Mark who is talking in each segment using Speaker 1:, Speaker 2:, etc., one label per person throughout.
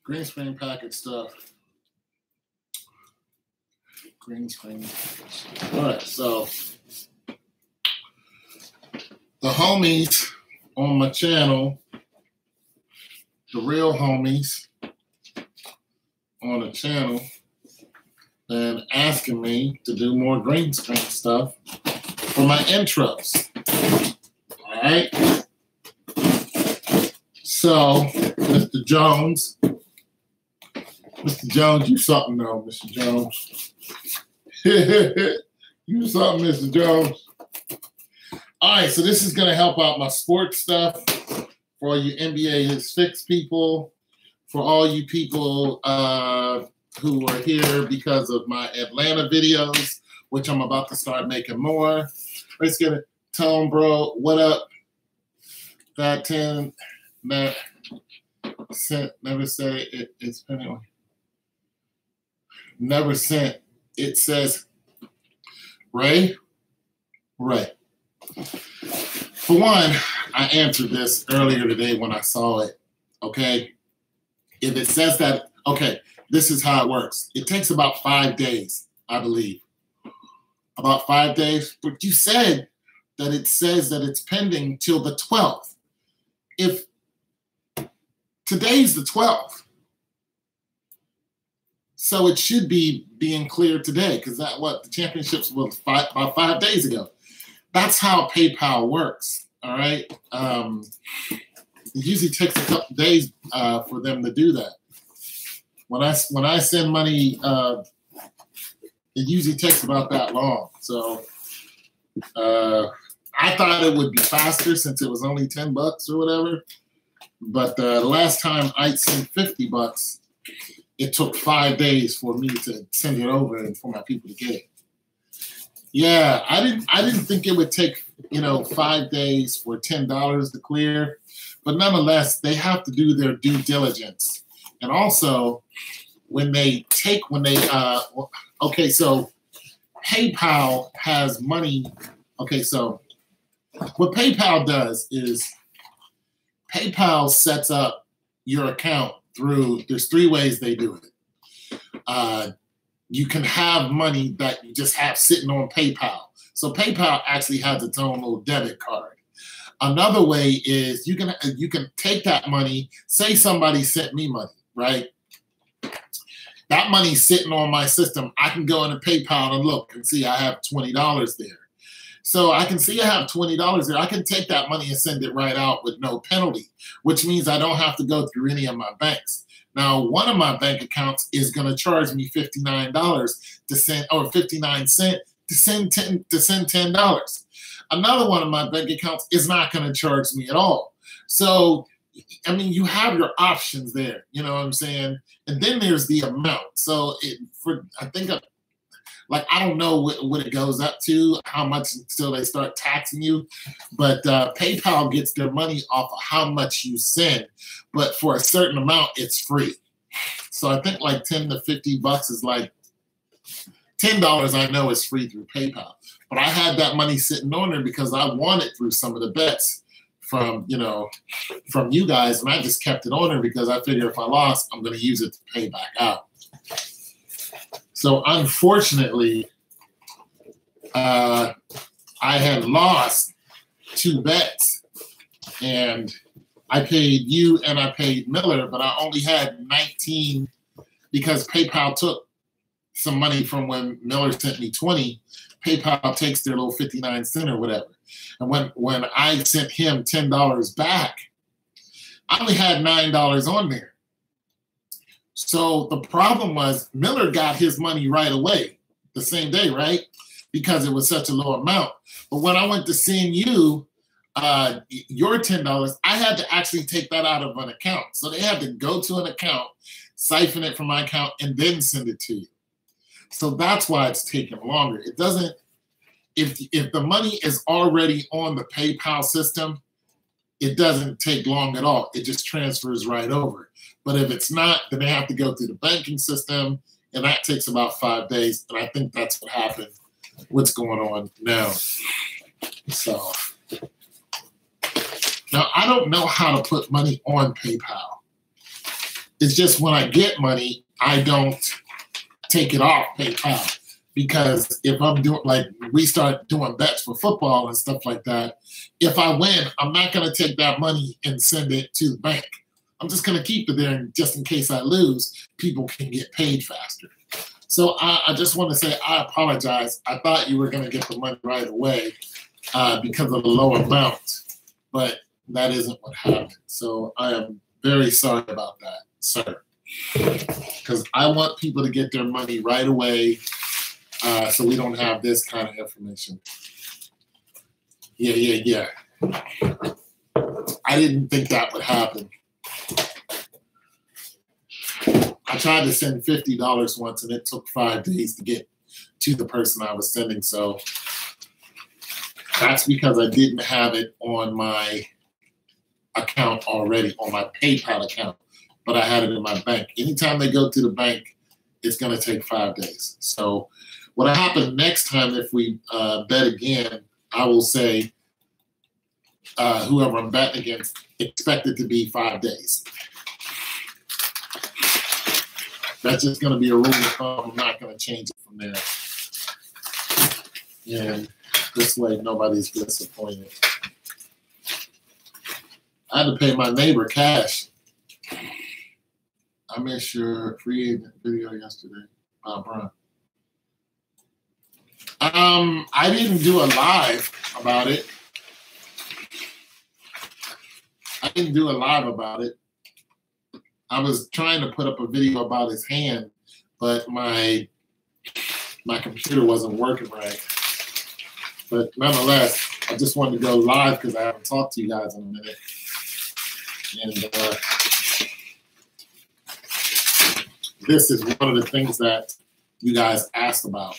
Speaker 1: Green screen package stuff. Green screen. All right, so the homies on my channel, the real homies on the channel, and asking me to do more green screen stuff for my intros. All right. So, Mr. Jones, you something though, Mr. Jones. You something, Mr. Jones. All right, so this is going to help out my sports stuff for all you NBA is fixed people, for all you people who are here because of my Atlanta videos, which I'm about to start making more. Let's get it. Tone, bro, what up? That 10, that sent, never say it's anyway. Never sent. It says, Ray. For one, I answered this earlier today when I saw it, okay? If it says that, okay, this is how it works. It takes about 5 days, I believe. About 5 days. But you said that it says that it's pending till the 12th. If today's the 12th, so it should be being cleared today, because that the championships was about 5 days ago. That's how PayPal works. All right. It usually takes a couple days for them to do that. When I send money, it usually takes about that long. So I thought it would be faster since it was only $10 or whatever. But the last time I sent $50, it took 5 days for me to send it over and for my people to get it. Yeah, I didn't think it would take 5 days for $10 to clear, but nonetheless, they have to do their due diligence. And also, okay, so PayPal has money. Okay, so what PayPal does is PayPal sets up your account there's 3 ways they do it. You can have money that you just have sitting on PayPal. So PayPal actually has its own little debit card. Another way is you can take that money, say somebody sent me money, right? That money's sitting on my system. I can go into PayPal and look and see I have $20 there. So I can see I have $20 there. I can take that money and send it right out with no penalty, which means I don't have to go through any of my banks. Now, one of my bank accounts is going to charge me $59 to send, or 59 cents to send $10. Another one of my bank accounts is not going to charge me at all. So, I mean, you have your options there. You know what I'm saying? And then there's the amount. So I don't know what it goes up to, how much until they start taxing you. But PayPal gets their money off of how much you send. But for a certain amount, it's free. So I think like $10 to $50 is like $10 I know is free through PayPal. But I had that money sitting on there because I won it through some of the bets from you guys. And I just kept it on there because I figure if I lost, I'm going to use it to pay back out. So unfortunately, I had lost 2 bets, and I paid you and I paid Miller, but I only had 19 because PayPal took some money from when Miller sent me 20. PayPal takes their little 59 cent or whatever. And when I sent him $10 back, I only had $9 on there. So the problem was Miller got his money right away, the same day, right? Because it was such a low amount. But when I went to send you your $10, I had to actually take that out of an account. So they had to go to an account, siphon it from my account, and then send it to you. So that's why it's taking longer. It doesn't, if the money is already on the PayPal system, it doesn't take long at all. It just transfers right over. But if it's not, then they have to go through the banking system, and that takes about 5 days. And I think that's what happened, what's going on now. So now I don't know how to put money on PayPal. It's just when I get money, I don't take it off PayPal. Because if I'm doing, like, we start doing bets for football and stuff like that, if I win, I'm not going to take that money and send it to the bank. I'm just going to keep it there, and just in case I lose, people can get paid faster. So I just want to say I apologize. I thought you were going to get the money right away because of the low amount, but that isn't what happened. So I am very sorry about that, sir, because I want people to get their money right away so we don't have this kind of information. Yeah. I didn't think that would happen. I tried to send $50 once, and it took 5 days to get to the person I was sending. So that's because I didn't have it on my account already, on my PayPal account, but I had it in my bank. Anytime they go to the bank, it's going to take 5 days. So what'll happen next time if we bet again, I will say whoever I'm betting against, expect it to be 5 days. That's just going to be a rule of thumb. I'm not going to change it from there. And this way, nobody's disappointed. I had to pay my neighbor cash. I missed your free agent video yesterday, Brian. I didn't do a live about it. I was trying to put up a video about his hand, but my computer wasn't working right. But nonetheless, I just wanted to go live because I haven't talked to you guys in a minute. And this is one of the things that you guys asked about.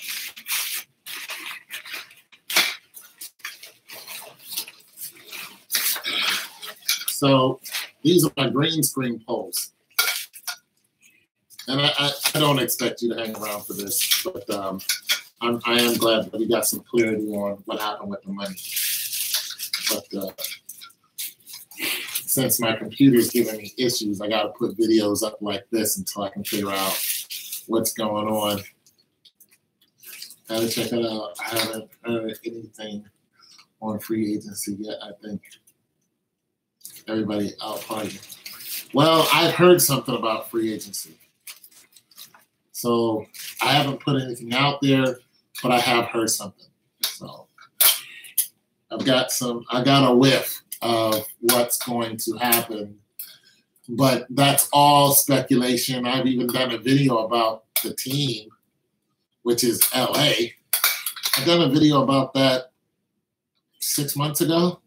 Speaker 1: So these are my green screen polls. And I don't expect you to hang around for this, but I am glad that we got some clarity on what happened with the money. But since my computer's giving me issues, I got to put videos up like this until I can figure out what's going on. Gotta check it out. I haven't heard anything on free agency yet, I think. Everybody out partying. Well, I've heard something about free agency. So I haven't put anything out there, but I have heard something. So I got a whiff of what's going to happen, but that's all speculation. I've even done a video about the team, which is LA. I've done a video about that 6 months ago,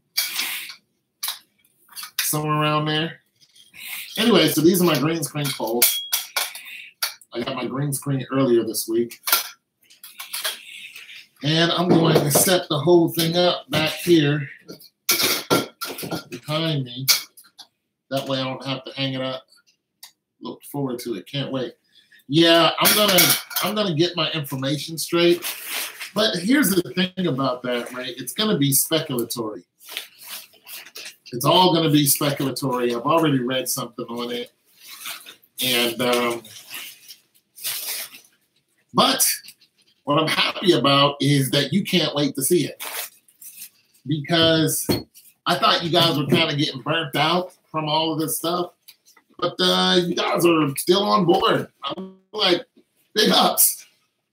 Speaker 1: somewhere around there. Anyway, so these are my green screen polls. I got my green screen earlier this week. And I'm going to set the whole thing up back here behind me. That way I don't have to hang it up. Look forward to it. Can't wait. Yeah, I'm gonna get my information straight. But here's the thing about that, right? It's gonna be speculatory. It's all gonna be speculatory. I've already read something on it. And but what I'm happy about is that you can't wait to see it. Because I thought you guys were kind of getting burnt out from all of this stuff. But you guys are still on board. I'm like, big ups.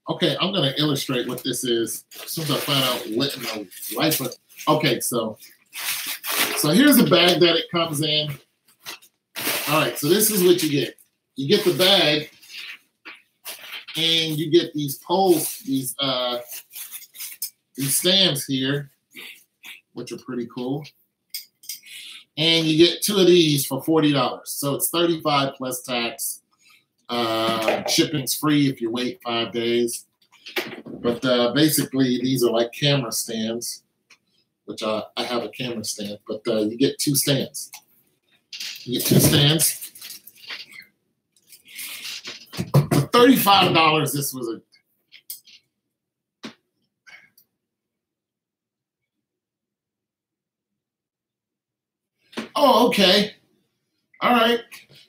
Speaker 1: Okay, I'm going to illustrate what this is as soon as I find out what in the life of. Okay, so here's the bag that it comes in. All right, so this is what you get. You get the bag, and you get these poles, these stands here, which are pretty cool. And you get 2 of these for $40. So it's $35 plus tax. Shipping's free if you wait 5 days. But basically, these are like camera stands, which I have a camera stand. But you get 2 stands. You get 2 stands. For $35, this was a... Oh, okay. All right.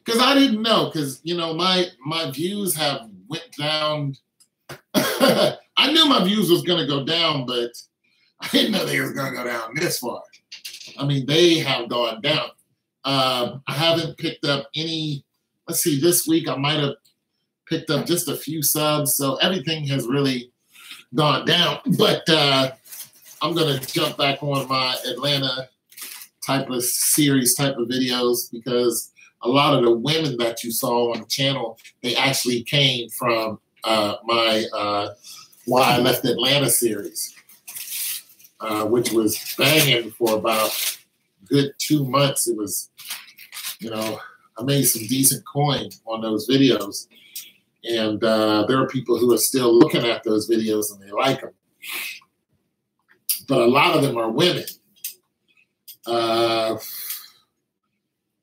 Speaker 1: Because I didn't know. Because, you know, my views have went down. I knew my views was going to go down, but I didn't know they was going to go down this far. I mean, they have gone down. I haven't picked up any. Let's see, this week I might have picked up just a few subs. So everything has really gone down. But I'm going to jump back on my Atlanta type of series, type of videos, because a lot of the women that you saw on the channel, they actually came from my Why I Left Atlanta series, which was banging for about a good 2 months. It was, you know, I made some decent coin on those videos. And there are people who are still looking at those videos and they like them. But a lot of them are women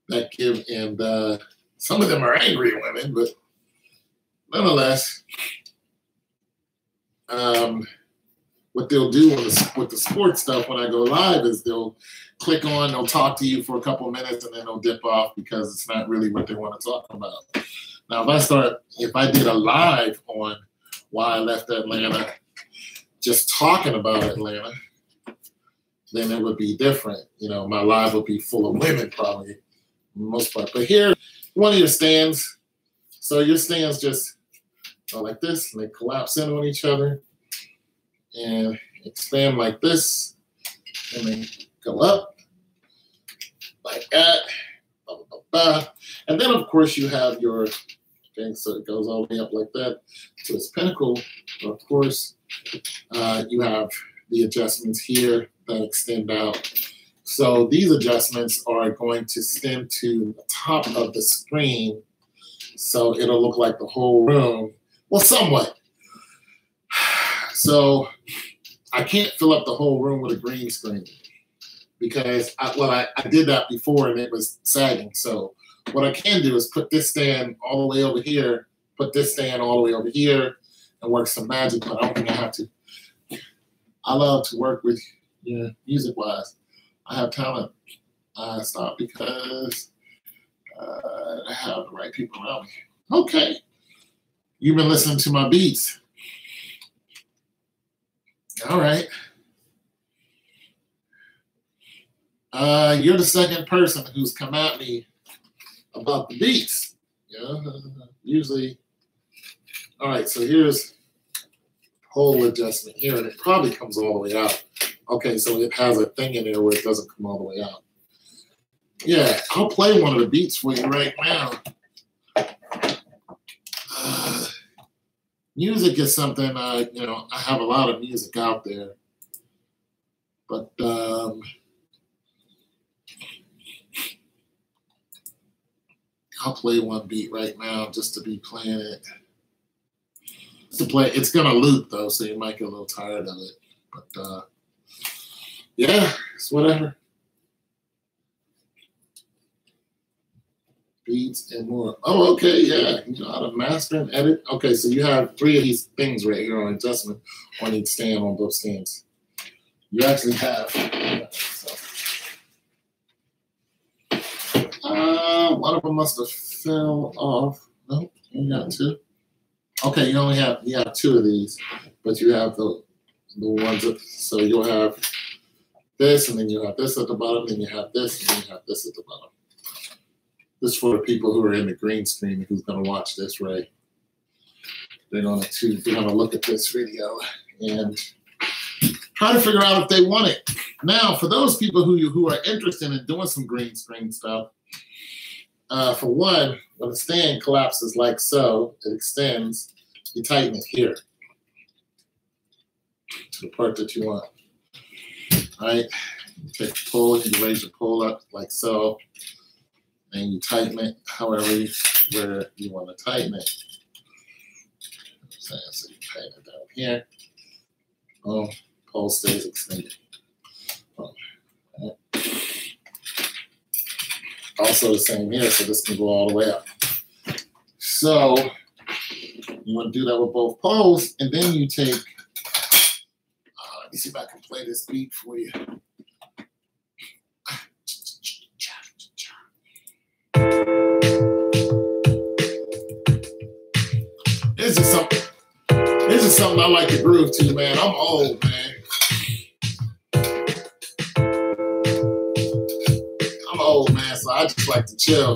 Speaker 1: that give, and some of them are angry women, but nonetheless, what they'll do with the sports stuff when I go live is they'll click on, they'll talk to you for a couple of minutes, and then they'll dip off because it's not really what they want to talk about. Now, if I did a live on Why I Left Atlanta, just talking about Atlanta, then it would be different. You know, my live would be full of women probably, for the most part. But here, one of your stands, so your stands just go like this, and they collapse in on each other, and expand like this, and they go up like that, blah, blah, blah, blah. And then, of course, you have your thing, so it goes all the way up like that to its pinnacle. But of course, you have the adjustments here that extend out. So these adjustments are going to stem to the top of the screen, so it'll look like the whole room. Well, somewhat. So I can't fill up the whole room with a green screen because I did that before and it was sagging. So what I can do is put this stand all the way over here, put this stand all the way over here, and work some magic, but I don't think I have to. I love to work with music-wise. I have talent. I stopped because I have the right people around me. Okay. You've been listening to my beats. All right. You're the second person who's come at me about the beats. Usually. All right, so here's pole adjustment here, and it probably comes all the way out. Okay, so it has a thing in there where it doesn't come all the way out. Yeah, I'll play one of the beats for you right now. Music is something, I have a lot of music out there, but I'll play one beat right now just to be playing it. It's gonna loop though, so you might get a little tired of it. But yeah, it's whatever. Beats and more. Oh, okay, yeah. You know how to master and edit. Okay, so you have 3 of these things right here on adjustment on each stand, on both stands. You actually have. One of them must have fell off. No, you got 2. Okay, you have 2 of these, but you have the ones that, so you'll have this, and then you have this at the bottom, then you have this, and then you have this at the bottom. This is for the people who are in the green screen who's going to watch this, right? They're going to look at this video and try to figure out if they want it. Now, for those people who are interested in doing some green screen stuff, for one, when the stand collapses like so, it extends, you tighten it here to the part that you want. All right? You take the pole, you raise your pole up like so, and you tighten it however where you want to tighten it. So you tighten it down here. Oh, pole stays extended. Oh, right. Also the same here, so this can go all the way up. So you want to do that with both poles, and then you take, let me see if I can play this beat for you. something I like to groove to, man. I'm old, man. I'm old, man, so I just like to chill.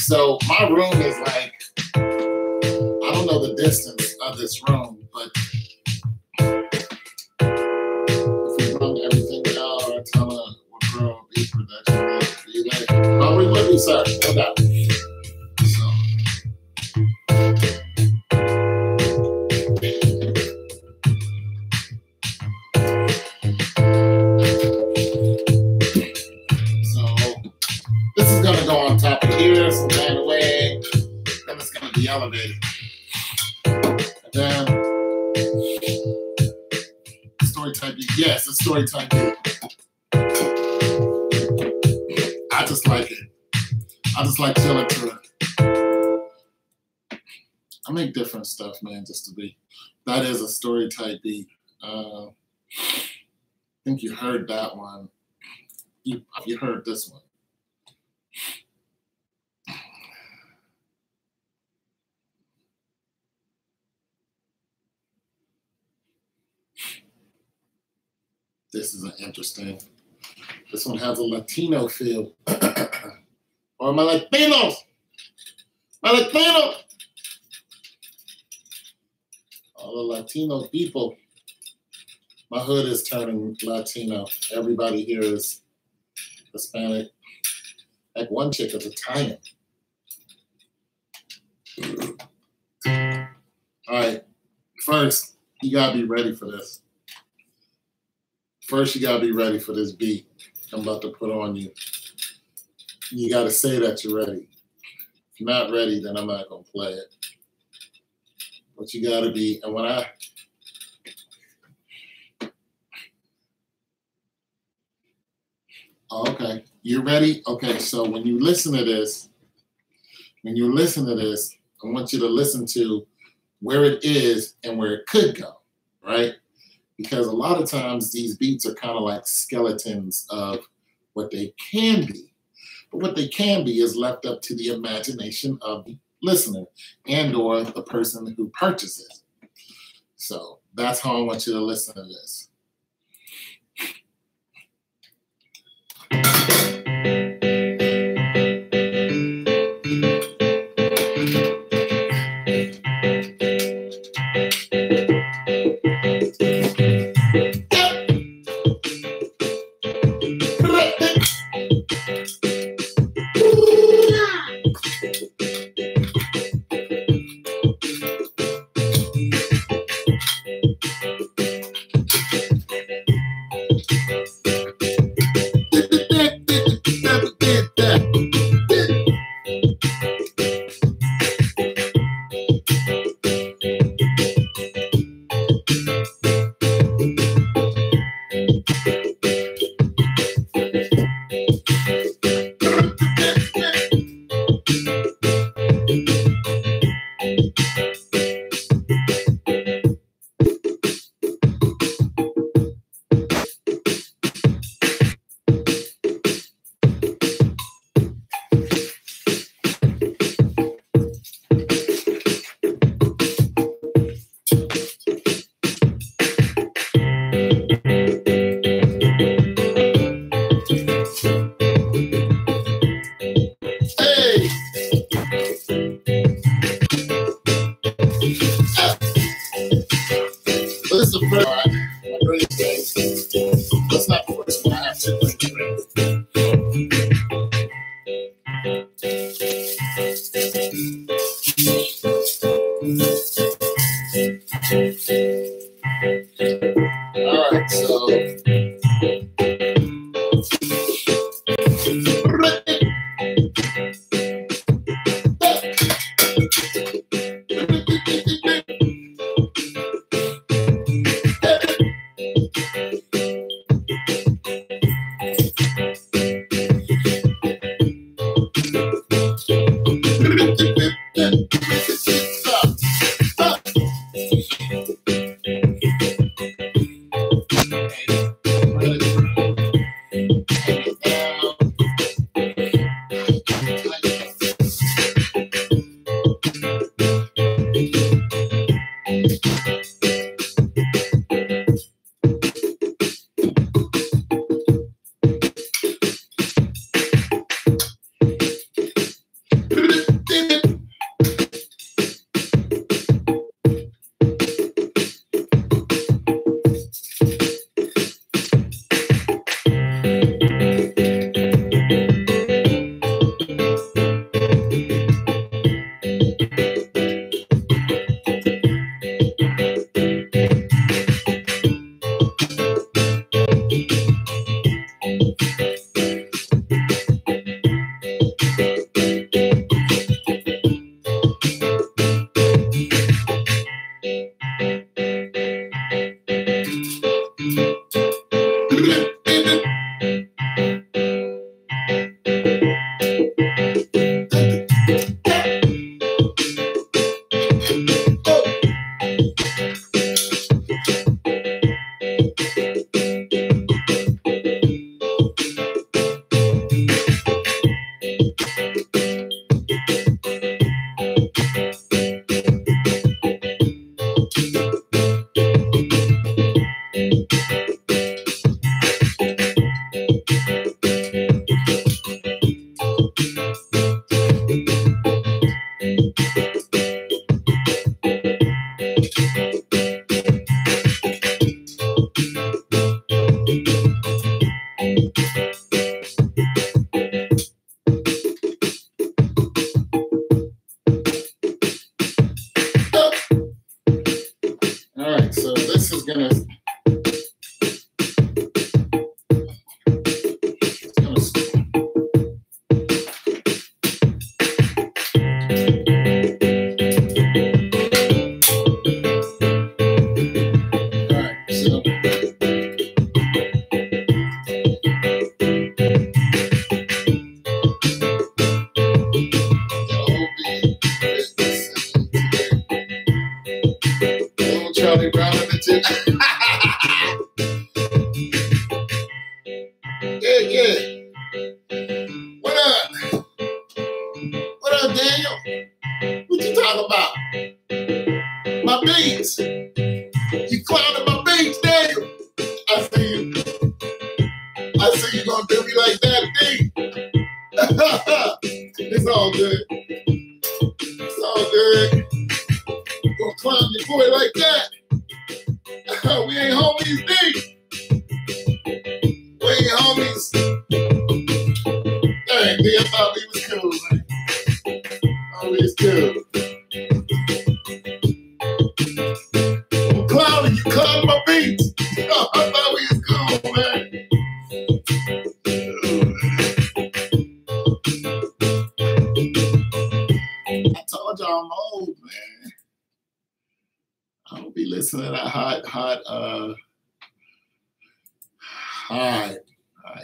Speaker 1: So my room is like, I don't know the distance of this room, but if we run everything out, our tunnel will grow deeper. That should be like, oh, we will be, sir. No doubt. Elevated. And then story type B. Yes, it's story type B. I just like it. I just like chilling to it. I make different stuff, man, just to be. That is a story type B. I think you heard that one. You heard this one. This is an interesting. This one has a Latino feel. Or my Latinos. My Latino. All the Latino people. My hood is turning Latino. Everybody here is Hispanic. Like one chick is Italian. All right. First, you gotta be ready for this. First, you gotta be ready for this beat I'm about to put on you. You gotta say that you're ready. If you're not ready, then I'm not gonna play it. But you gotta be, and when I, oh, okay, you ready? Okay, so when you listen to this, I want you to listen to where it is and where it could go, right? Because a lot of times these beats are kind of like skeletons of what they can be. But what they can be is left up to the imagination of the listener and or the person who purchases. So that's how I want you to listen to this.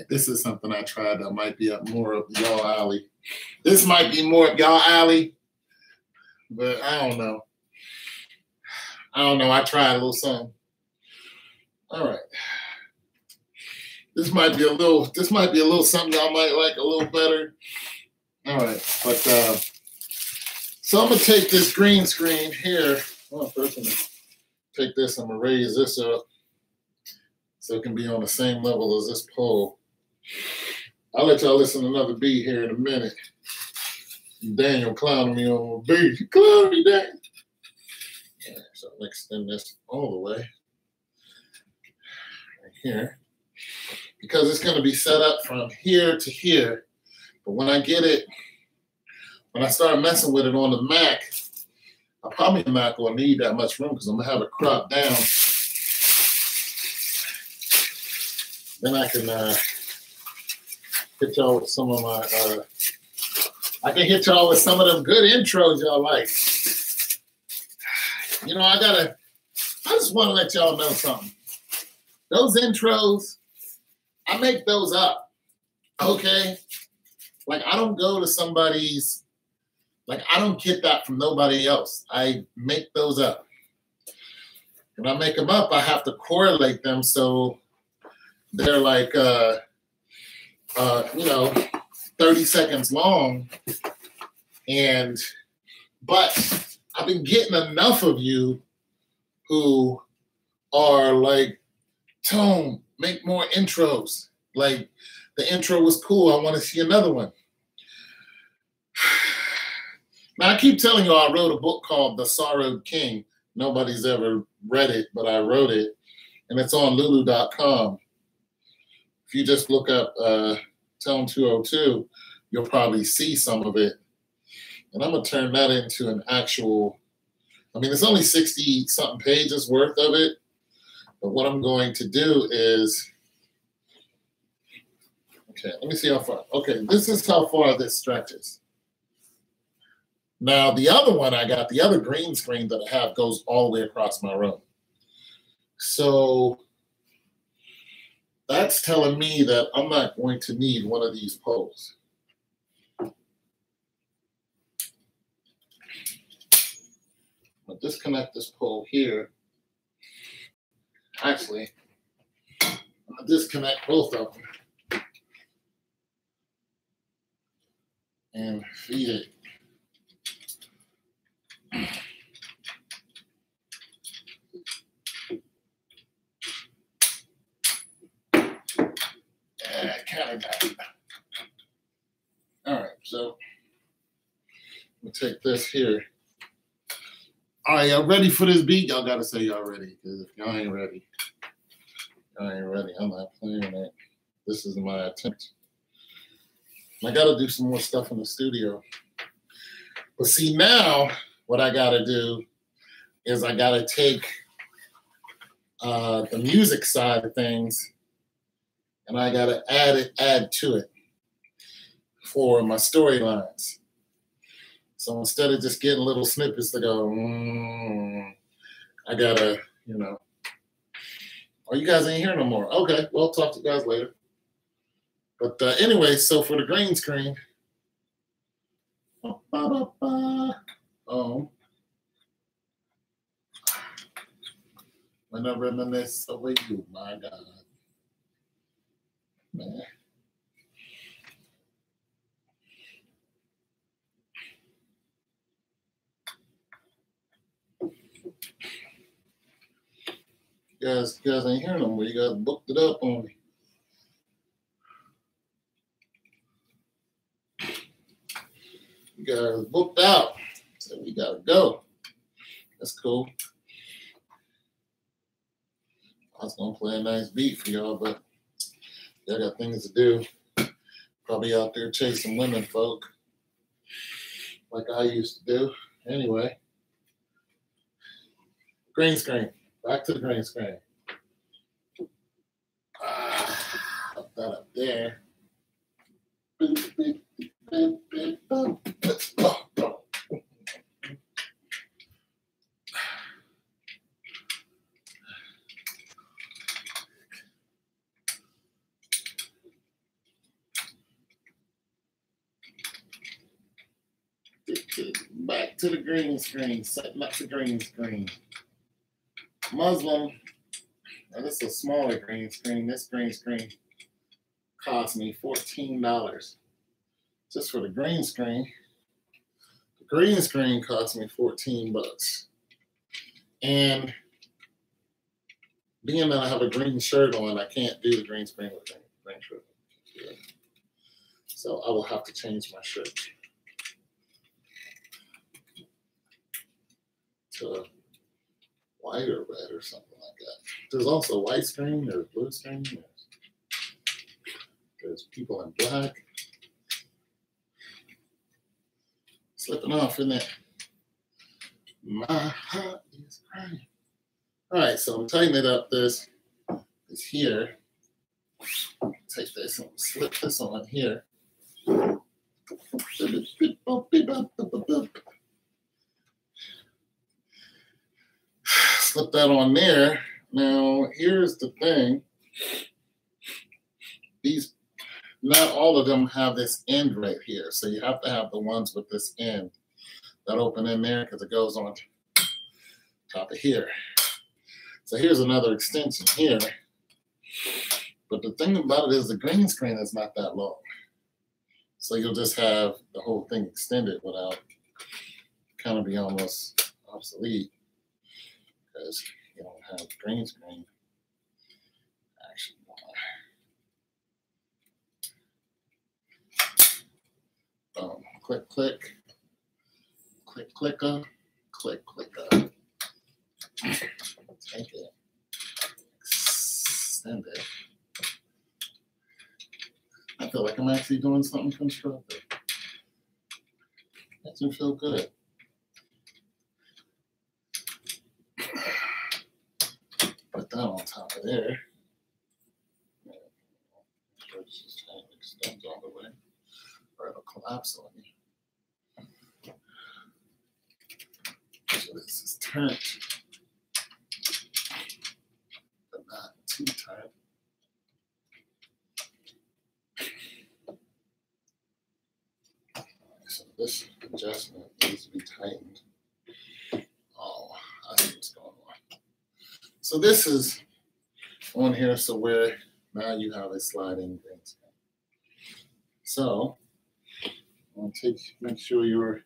Speaker 1: This is something I tried that might be up more up y'all alley. This might be more up y'all alley, but I don't know. I tried a little something. All right. This might be a little something y'all might like a little better. All right, but so I'm gonna take this green screen here. Well, first I'm gonna take this, I'm gonna raise this up so it can be on the same level as this pole. I'll let y'all listen to another beat here in a minute. Daniel clowning me on a beat. You clowning me, Daniel. Right, so I'll extend this all the way right here because it's going to be set up from here to here. But when I start messing with it on the Mac, I probably not going to need that much room because I'm going to have it cropped down. Then I can hit y'all with some of my, I can hit y'all with some of them good intros y'all like. You know, I just want to let y'all know something. Those intros, I make those up, okay? Like, I don't go to somebody's, like, I don't get that from nobody else. I make those up. When I make them up, I have to correlate them so they're like, you know, 30 seconds long. But I've been getting enough of you who are like, Tone, make more intros. Like, the intro was cool. I want to see another one. Now, I keep telling you, I wrote a book called The Sorrowed King. Nobody's ever read it, but I wrote it. And it's on lulu.com. If you just look up Tone 202, you'll probably see some of it. And I'm going to turn that into an actual, I mean, it's only 60-something pages worth of it. But what I'm going to do is, okay, let me see how far. Okay, this is how far this stretches. Now, the other one I got, the other green screen that I have goes all the way across my room. So that's telling me that I'm not going to need one of these poles. I'll disconnect this pole here. Actually, I'll disconnect both of them and feed it. Kind of got it. All right, so we'll take this here. All right, y'all ready for this beat? Y'all got to say y'all ready, because if y'all ain't ready, I'm not playing it. This is my attempt. I got to do some more stuff in the studio. But see, now what I got to do is I got to take the music side of things and I got to add to it for my storylines. So instead of just getting little snippets to go, I got to, you know. Oh, you guys ain't here no more. Okay, well, talk to you guys later. But anyway, so for the green screen, when I reminisce over you, my God. Man. You guys ain't hearing them. You guys booked it up on me. You guys booked out. So we gotta go. That's cool. I was gonna play a nice beat for y'all, but y'all got things to do. Probably out there chasing women folk like I used to do. Anyway. Green screen. Back to the green screen. Put that up there. Back to the green screen, setting up the green screen. Muslim, and this is a smaller green screen. This green screen cost me $14 just for the green screen. The green screen cost me $14. And being that I have a green shirt on, I can't do the green screen with a green shirt. Yeah. So I will have to change my shirt to white or red or something like that. There's also white screen, there's blue screen, there's people in black. Slipping off, isn't it? My heart is crying. All right, so I'm tightening it up. This is here. Take this and slip this on here. Slip that on there. Now, here's the thing. Not all of them have this end right here. So you have to have the ones with this end that open in there because it goes on top of here. So here's another extension here. But the thing about it is the green screen is not that long. So you'll just have the whole thing extended without kind of be almost obsolete because you don't have green screen. Actually, boom, click, click, click, clicker, click, clicker. Take it, extend it. I feel like I'm actually doing something constructive. Makes me feel good. Put that on top of there. Make sure this is trying to extend all the way, or it'll collapse on you. So this is turned, but not too tight. So this adjustment needs to be tightened. Oh, I see what's going on. So this is on here, so where now you have a sliding green screen. So I'm gonna make sure your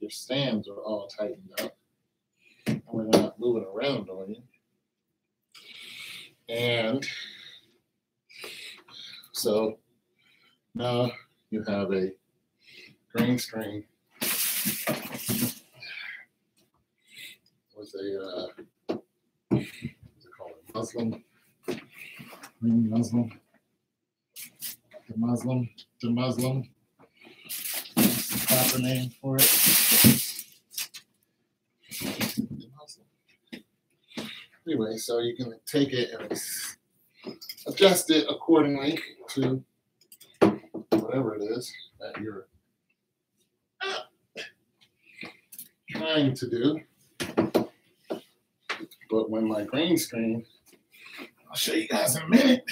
Speaker 1: stands are all tightened up and we're not moving around on you. And so now you have a green screen with a what's it called? The Muslim. That's the proper name for it. Anyway, so you can take it and adjust it accordingly to whatever it is that you're trying to do. But when my green screen, I'll show you guys in a minute.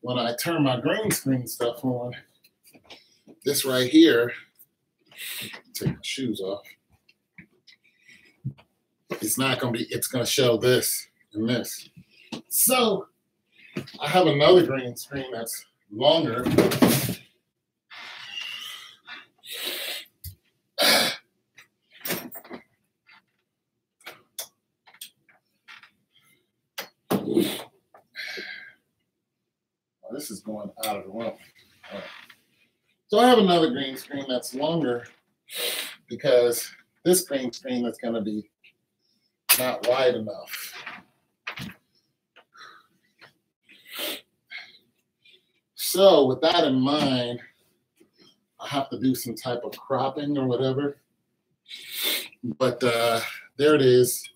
Speaker 1: When I turn my green screen stuff on, this right here, take my shoes off. It's not gonna be, it's gonna show this and this. So I have another green screen that's longer. Oh, this is going out of the room. Right. So I have another green screen that's longer because this green screen is going to be not wide enough. So with that in mind, I have to do some type of cropping or whatever. But there it is.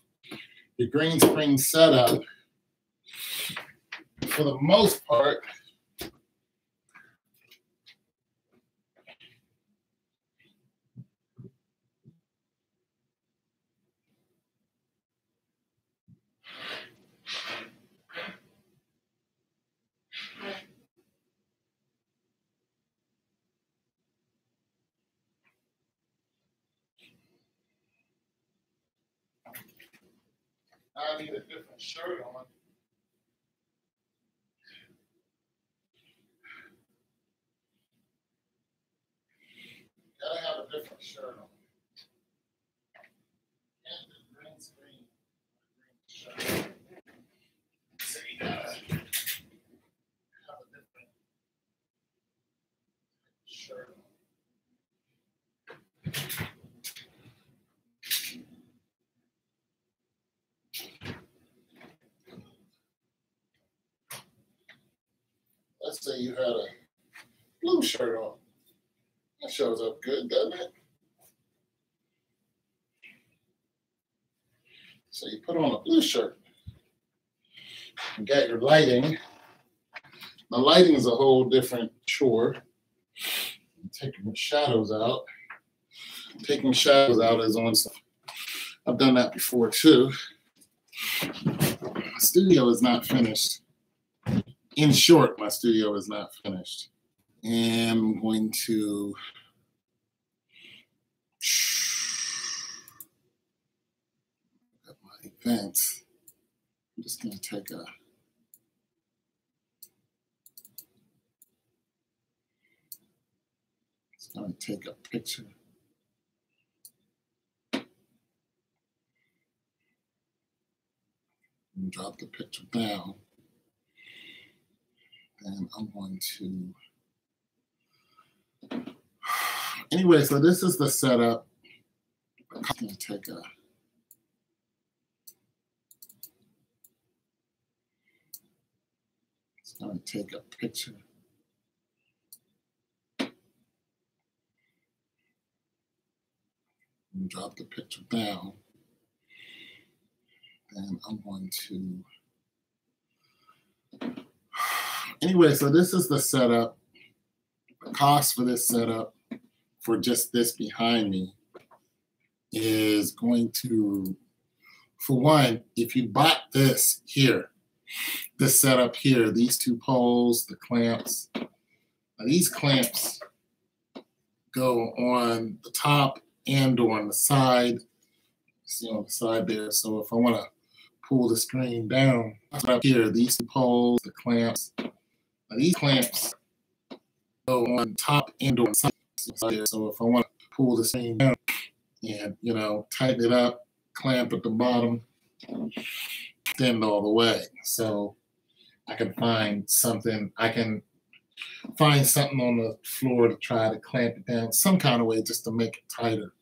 Speaker 1: The green screen setup, for the most part, I need a different shirt on. Gotta have a different shirt on. And the green screen, green shirt. So you gotta have a different shirt on. Let's say you had a blue shirt on. That shows up good, doesn't it? So you put on a blue shirt. You got your lighting. The lighting is a whole different chore. Taking the shadows out. Taking shadows out is on some. I've done that before too. My studio is not finished. In short, my studio is not finished. And I'm going to at my events. I'm just going to take a going to take a picture. And drop the picture down. And I'm going to. Anyway, so this is the setup. I'm going to take a. It's going to take a picture. And drop the picture down. And I'm going to. Anyway, so this is the setup. The cost for this setup, for just this behind me, is going to, for one, if you bought this here, this setup here, these two poles, the clamps, now these clamps go on the top and or on the side. See on the side there. So if I want to pull the screen down, up here, these two poles, the clamps, now these clamps go on top and or on the side. So if I want to pull the screen down and, you know, tighten it up, clamp at the bottom, extend all the way. So I can find something, on the floor to try to clamp it down some kind of way just to make it tighter.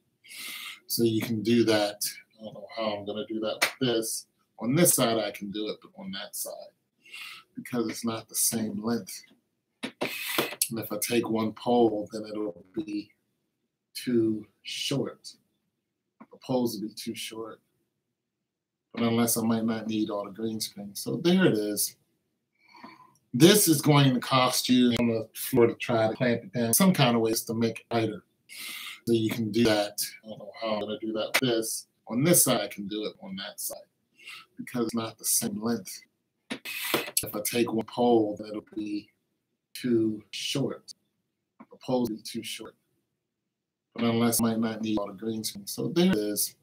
Speaker 1: So you can do that. I don't know how I'm going to do that with this. On this side, I can do it, but on that side, because it's not the same length. And if I take one pole, then it'll be too short. The poles will be too short. But unless I might not need all the green screen. So there it is. This is going to cost you on the floor to try to clamp it down some kind of ways to make it tighter. So you can do that. I don't know how I'm going to do that with this. On this side, I can do it on that side because it's not the same length. If I take one pole, then it'll be too short. The poles will be too short. But unless I might not need all the green screen. So there it is.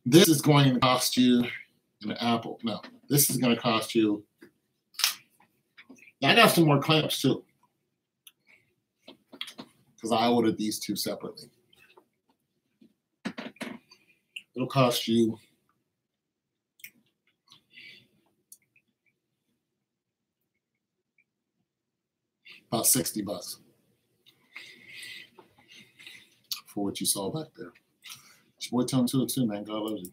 Speaker 1: This is going to cost you an Apple. No, this is going to cost you. I got some more clamps too, because I ordered these two separately. It'll cost you about $60 for what you saw back there. It's your boy Tone 202, man. God loves you.